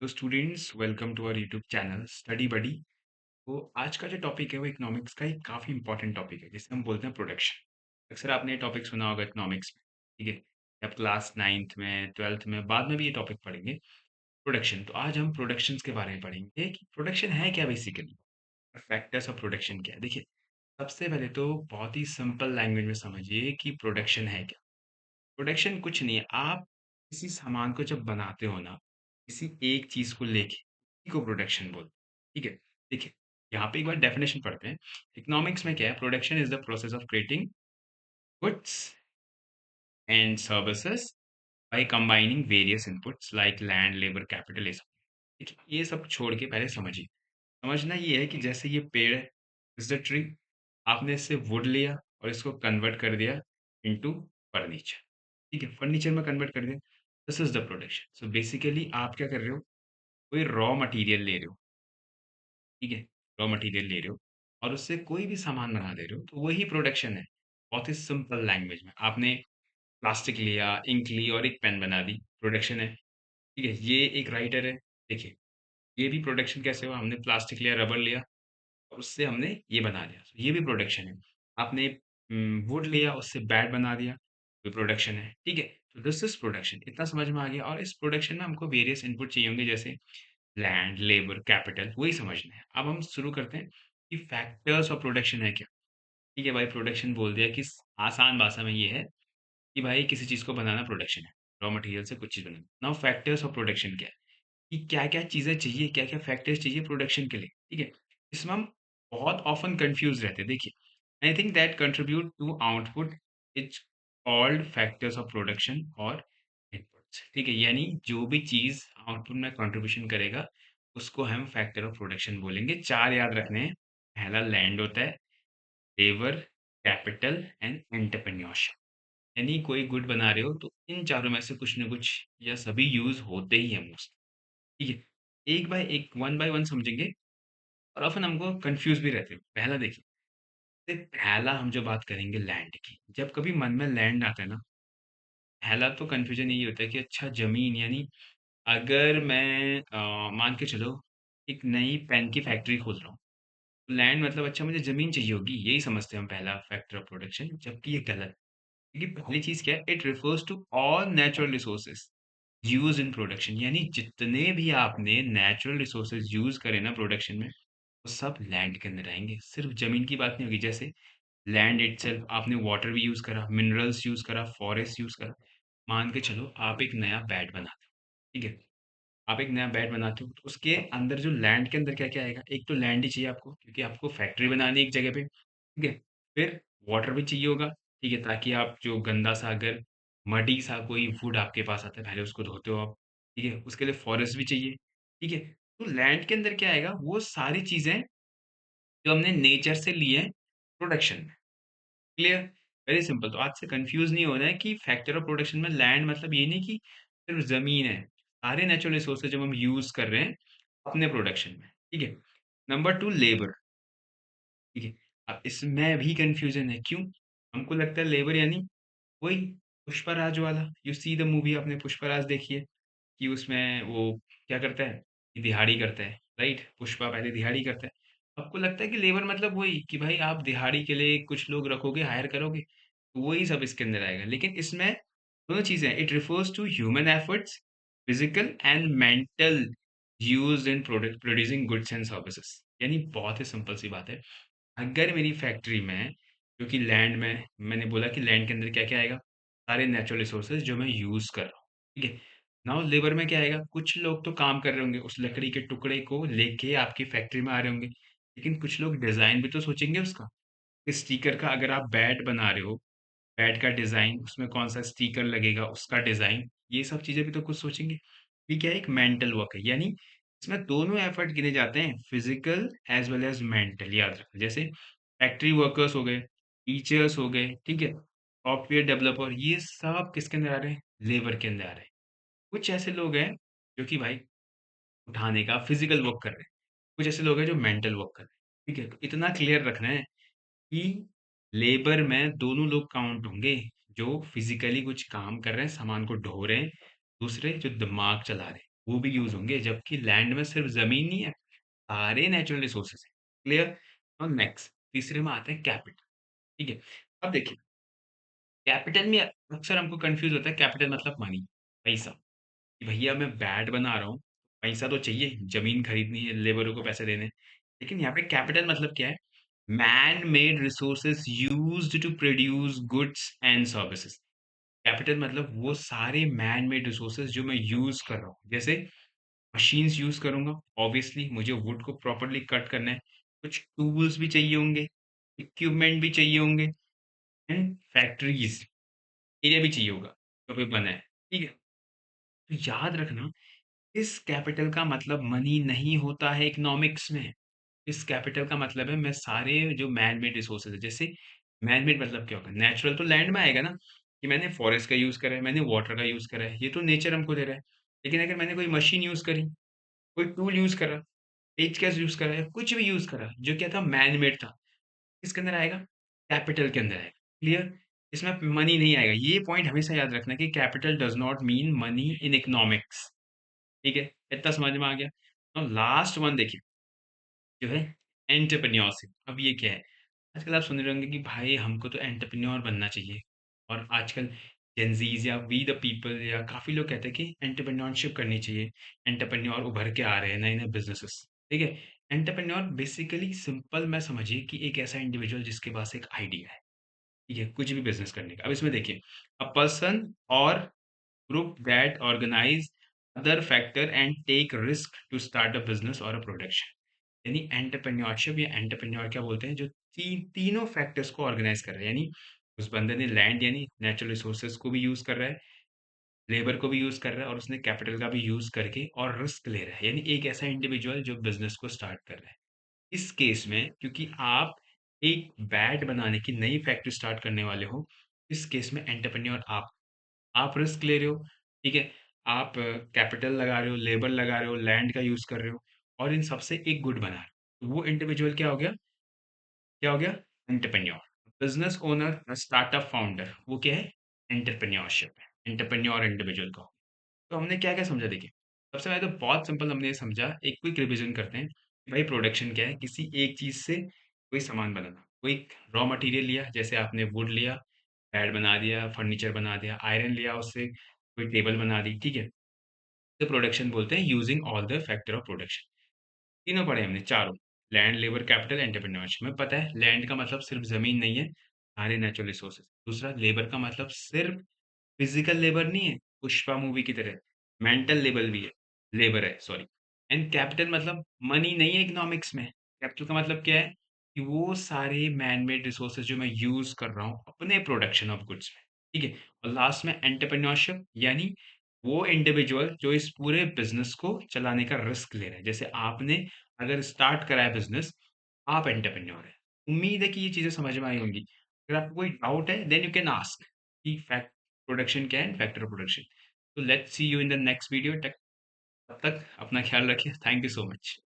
तो students welcome to our YouTube channel study buddy. तो आज का जो टॉपिक है वो इकोनॉमिक्स का एक काफ़ी इंपॉर्टेंट टॉपिक है जिसे हम बोलते हैं प्रोडक्शन। अक्सर आपने ये टॉपिक सुना होगा इकोनॉमिक्स में। ठीक है, आप क्लास नाइन्थ में ट्वेल्थ में बाद में भी ये टॉपिक पढ़ेंगे, प्रोडक्शन। तो आज हम प्रोडक्शंस के बारे में पढ़ेंगे कि प्रोडक्शन है क्या बेसिकली, फैक्टर्स ऑफ प्रोडक्शन क्या है। देखिए, सबसे पहले तो बहुत ही सिंपल लैंग्वेज में समझिए कि प्रोडक्शन है क्या। प्रोडक्शन कुछ नहीं है, आप किसी सामान को जब बनाते हो ना, किसी एक चीज़ को लेके, उसी को प्रोडक्शन बोलते हैं, ठीक है? देखिए, यहाँ पे एक बार डेफिनेशन पढ़ते हैं। इकोनॉमिक्स में क्या है? Production is the process of creating goods and services by combining various inputs like land, labour, capital, ये सब। देखिए, ये सब छोड़ के पहले समझिए। समझना ये है कि जैसे ये पेड़ है, इज़ द ट्री, आपने इससे वुड लिया और इसको कन्वर्ट कर दिया इनटू फर्नीचर। ठीक है, फर्नीचर में कन्वर्ट कर दिया। This is the production. So basically आप क्या कर रहे हो? कोई रॉ मटेरियल ले रहे हो, ठीक है? रॉ मटेरियल ले रहे हो और उससे कोई भी सामान बना दे रहे हो, तो वही प्रोडक्शन है। बहुत ही सिंपल लैंग्वेज में। आपने प्लास्टिक लिया, इंक ली और एक पेन बना दी, प्रोडक्शन है। ठीक है? ये एक राइटर है, देखिए, ये भी प्रोडक्शन कैसे हुआ? हमने प्लास्टिक लिया, रबर लिया और उससे हमने ये बना दिया, ये भी प्रोडक्शन है। आपने वुड लिया, उससे बैट बना दिया, ये प्रोडक्शन है, ठीक है? तो दिस इज़ प्रोडक्शन। इतना समझ में आ गया। और इस प्रोडक्शन में हमको वेरियस इनपुट चाहिए होंगे, जैसे लैंड, लेबर, कैपिटल, वही समझना है। अब हम शुरू करते हैं कि फैक्टर्स ऑफ प्रोडक्शन है क्या? ठीक है भाई, प्रोडक्शन बोल दिया कि आसान भाषा में ये है कि भाई किसी चीज़ को बनाना प्रोडक्शन है, रॉ मटेरियल से कुछ चीज़ बनाना। नाउ फैक्टर्स ऑफ प्रोडक्शन क्या है? कि क्या-क्या चीज़ें चाहिए, क्या-क्या फैक्टर्स चाहिए प्रोडक्शन के लिए, ठीक है? इसमें हम बहुत ऑफ़न कन्फ्यूज़ रहते हैं। देखिए, anything that contribute to output is called factors of production और इनपुट्स, ठीक है? यानी जो भी चीज़ आउटपुट में कंट्रीब्यूशन करेगा, उसको हम फैक्टर ऑफ प्रोडक्शन बोलेंगे। 4 याद रखने हैं। पहला लैंड होता है, लेबर, कैपिटल एंड एंटरप्रेन्योरशिप। यानी कोई गुड बना रहे हो, तो इन चारों में से कुछ न कुछ या सभी यूज़ होते ही हैं मोस्टली। ठीक है, एक बाय एक, वन बाय वन समझेंगे और ऑफ़न हमको कन्फ्यूज़ भी रहते हैं। पहला देखिए, पहला हम जो बात करेंगे लैंड की, जब कभी मन में लैंड आता है ना, पहला तो कन्फ्यूज़न यही होता है कि अच्छा ज़मीन, यानी अगर मैं मान के चलो एक नई पेन की फैक्ट्री खोल रहा हूँ, तो लैंड मतलब अच्छा मुझे ज़मीन चाहिए होगी, यही समझते हैं हम पहला फैक्टर ऑफ प्रोडक्शन, जबकि ये गलत है। क्योंकि पहली चीज़ क्या है? It refers to all natural resources use in production. यानी जितने भी आपने नेचुरल रिसोर्सेज़ यूज़ करे ना प्रोडक्शन में, वो सब लैंड के अंदर आएँगे। सिर्फ़ ज़मीन की बात नहीं होगी। जैसे लैंड इटसेल्फ, आपने वाटर भी यूज़ करा, मिनरल्स यूज़ करा, फॉरेस्ट यूज़ करा। मान के चलो आप एक नया बेड बनाते हो, ठीक है? आप एक नया बेड बनाते हो, तो उसके अंदर जो लैंड के अंदर क्या-क्या आएगा? एक तो लैंड ही चाहिए आपको, क्योंकि आपको फैक्ट्री बनानी है एक जगह पे, ठीक है? फिर वाटर भी चाहिए होगा, ठीक है? ताकि आप जो गंदा-सा, अगर मडी सा कोई फूड आपके पास आता है, पहले उसको धोते हो आप, ठीक है? उसके लिए फॉरेस्ट भी चाहिए, ठीक है? तो लैंड के अंदर क्या आएगा? वो सारी चीज़ें जो हमने नेचर से ली हैं प्रोडक्शन में। क्लियर? Very simple. तो आज से कन्फ्यूज़ नहीं होना है कि फैक्टर ऑफ प्रोडक्शन में लैंड मतलब ये नहीं कि सिर्फ़ ज़मीन है। सारे नेचुरल रिसोर्सेज़ जब हम यूज़ कर रहे हैं अपने प्रोडक्शन में, ठीक है? नंबर 2 लेबर, ठीक है? अब इसमें भी कन्फ्यूज़न है, क्यों? हमको लगता है लेबर यानी वही पुष्पराज वाला। यू सी द मूवी, आपने पुष्पराज देखी है कि उसमें वो क्या करता है? दिहाड़ी करता है, राइट? पुष्पा पहले दिहाड़ी करता है। आपको लगता है कि लेबर मतलब वही कि भाई आप दिहाड़ी के लिए कुछ लोग रखोगे, हायर करोगे, तो वही सब इसके अंदर आएगा। लेकिन इसमें दोनों चीज़ें हैं। It refers to human efforts, physical and mental used in producing goods and services. यानी बहुत ही सिंपल सी बात है। अगर मेरी फैक्ट्री में, क्योंकि लैंड में, मैंने बोला कि लैंड के अंदर क्या-क्या आएगा? सारे नेचुरल रिसोर्सेज़ जो मैं यूज़ कर रहा हूँ, ठीक है? नाउ लेबर में क्या आएगा? कुछ लोग तो काम कर रहे होंगे, उस लकड़ी के टुकड़े को लेके आपकी फैक्ट्री में आ रहे होंगे, लेकिन कुछ लोग डिज़ाइन भी तो सोचेंगे उसका। इस स्टिकर का, अगर आप बैट बना रहे हो, बैट का डिज़ाइन, उसमें कौन-सा स्टिकर लगेगा, उसका डिज़ाइन, ये सब चीज़ें भी तो कुछ सोचेंगे। ये क्या है? एक मेंटल वर्क है। यानी इसमें दोनों एफर्ट गिने जाते हैं, physical as well as mental, याद रखना। जैसे फैक्ट्री वर्कर्स हो गए, टीचर्स हो गए, ठीक है? सॉफ्टवेयर डेवलपर, ये सब किसके अंदर आ रहे हैं? लेबर के अंदर आ रहे हैं। कुछ ऐसे लोग हैं जो कि भाई उठाने का फिज़िकल वर्क कर रहे हैं। कुछ ऐसे लोग हैं जो मेंटल वर्क कर रहे हैं। ठीक है? तो इतना क्लियर रखना है कि लेबर में दोनों लोग काउंट होंगे, जो फिज़िकली कुछ काम कर रहे हैं, सामान को ढो रहे हैं, दूसरे जो दिमाग चला रहे हैं। वो भी यूज़ होंगे, जबकि लैंड में सिर्फ ज़मीन नहीं है, सारे नेचुरल रिसोर्सेज़ हैं। क्लियर? और नेक्स्ट तीसरे में आते हैं कैपिटल, ठीक है? अब देखिए, कैपिटल में अक्सर हमको कन्फ्यूज़ होता है कैपिटल मतलब मनी, पैसा। कि भैया मैं बैट बना रहा हूँ, पैसा तो चाहिए, ज़मीन खरीदनी है, लेबरों को पैसे देने हैं। लेकिन यहाँ पे कैपिटल मतलब क्या है? Man made resources used to produce goods and services. Capital मतलब वो सारे मैन मेड रिसोर्सेज़ जो मैं यूज़ कर रहा हूँ। जैसे मशीन्स यूज़ करूँगा, ऑब्वियसली मुझे वुड को प्रॉपर्ली कट करना है। कुछ टूल्स भी चाहिए होंगे, इक्विपमेंट भी चाहिए होंगे एंड फैक्ट्रीज़ एरिया भी चाहिए होगा, जो भी बना है, ठीक है? तो याद रखना इस कैपिटल का मतलब मनी नहीं होता है इकोनॉमिक्स में। इस कैपिटल का मतलब है मैं सारे जो मैन मेड रिसोर्सेज़ है, जैसे मैन मेड मतलब क्या होगा? नेचुरल तो लैंड में आएगा ना, कि मैंने फॉरेस्ट का यूज़ करा है, मैंने वाटर का यूज़ करा है, ये तो नेचर हमको दे रहा है। लेकिन अगर मैंने कोई मशीन यूज़ करी, कोई टूल यूज़ करा, पेचकस यूज़ करा या कुछ भी यूज़ करा, जो क्या था मैन मेड था, किसके अंदर आएगा? कैपिटल के अंदर आएगा। क्लियर? इसमें मनी नहीं आएगा। ये पॉइंट हमेशा याद रखना कि capital does not mean money in economics. ठीक है? इतना समझ में आ गया? और लास्ट वन देखिए, जो है एंटरप्रेन्योरशिप। अब ये क्या है? आजकल आप सुन रहे होंगे कि भाई हमको तो एंटरप्रेन्योर बनना चाहिए और आजकल जेनज़ीज़ या वी द पीपल या काफ़ी लोग कहते हैं कि एंटरप्रेन्योरशिप करनी चाहिए। एंटरप्रेन्योर उभर के आ रहे हैं, नए-नए बिज़नेसेस, ठीक है? एंटरप्रेन्योर बेसिकली सिंपल में समझिए कि एक ऐसा इंडिविजुअल जिसके पास एक आइडिया है, ठीक है? कुछ भी बिज़नेस करने का। अब इसमें देखिए, अ पर्सन और group that organize other factor and take risk to start a business और अ प्रोडक्शन। यानी एंटरप्रेन्योरशिप या एंटरप्रेन्योर क्या बोलते हैं जो तीनों फैक्टर्स को ऑर्गेनाइज कर रहा है, यानी उस बंदे ने लैंड यानी नेचुरल रिसोर्सेज को भी यूज कर रहा है, लेबर को भी यूज कर रहा है और उसने कैपिटल का भी यूज करके और रिस्क ले रहा है, यानी एक ऐसा इंडिविजुअल जो बिजनेस को स्टार्ट कर रहा है। इस केस में क्योंकि आप एक बैट बनाने की नई फैक्ट्री स्टार्ट करने वाले हो, इस केस में एंटरप्रेन्योर आप रिस्क ले रहे हो, ठीक है? आप कैपिटल लगा रहे हो, लेबर लगा रहे हो, लैंड का यूज़ कर रहे हो और इन सबसे एक गुड बना रहे हो। तो वो इंडिविजुअल क्या हो गया? Entrepreneur. Business owner, startup founder, वो क्या है? एंटरप्रेन्योरशिप है। एंटरप्रेन्योर इंडिविजुअल को। तो हमने क्या-क्या समझा देखिए। सबसे पहले तो बहुत सिंपल हमने ये समझा, एक क्विक रिविज़न करते हैं। कि भाई प्रोडक्शन क्या है? किसी एक चीज़ से कोई सामान बनाना। कोई रॉ मटेरियल लिया, जैसे आपने वुड लिया, बेड बना दिया, फर्नीचर बना दिया, आयरन लिया उससे कोई टेबल बना दी, ठीक है? तो प्रोडक्शन बोलते हैं using all the factor of production. तीनों पढ़े हमने चारों, लैंड, लेबर, कैपिटल, एंटरप्रेन्योरशिप। हमें पता है लैंड का मतलब सिर्फ ज़मीन नहीं है, सारे नेचुरल रिसोर्सेज़। दूसरा लेबर का मतलब सिर्फ फिज़िकल लेबर नहीं है, पुष्पा मूवी की तरह, मेंटल लेबर भी है, लेबर है सॉरी। एंड कैपिटल मतलब मनी नहीं है इकोनॉमिक्स में। कैपिटल का मतलब क्या है? कि वो सारे मैन मेड रिसोर्सेज़ जो मैं यूज़ कर रहा हूँ अपने प्रोडक्शन ऑफ गुड्स में, ठीक है? और लास्ट में एंटरप्रेन्योरशिप यानी वो इंडिविजुअल जो इस पूरे बिज़नेस को चलाने का रिस्क ले रहा है। जैसे आपने अगर स्टार्ट करा है बिज़नेस, आप एंटरप्रेन्योर हैं। उम्मीद है कि ये चीज़ें समझ में आई होंगी। अगर आपको कोई डाउट है देन यू कैन आस्क कि फैक्ट प्रोडक्शन क्या है, फैक्टर ऑफ प्रोडक्शन। तो let's see you in the next video. तब तक अपना ख्याल रखिए। Thank you so much.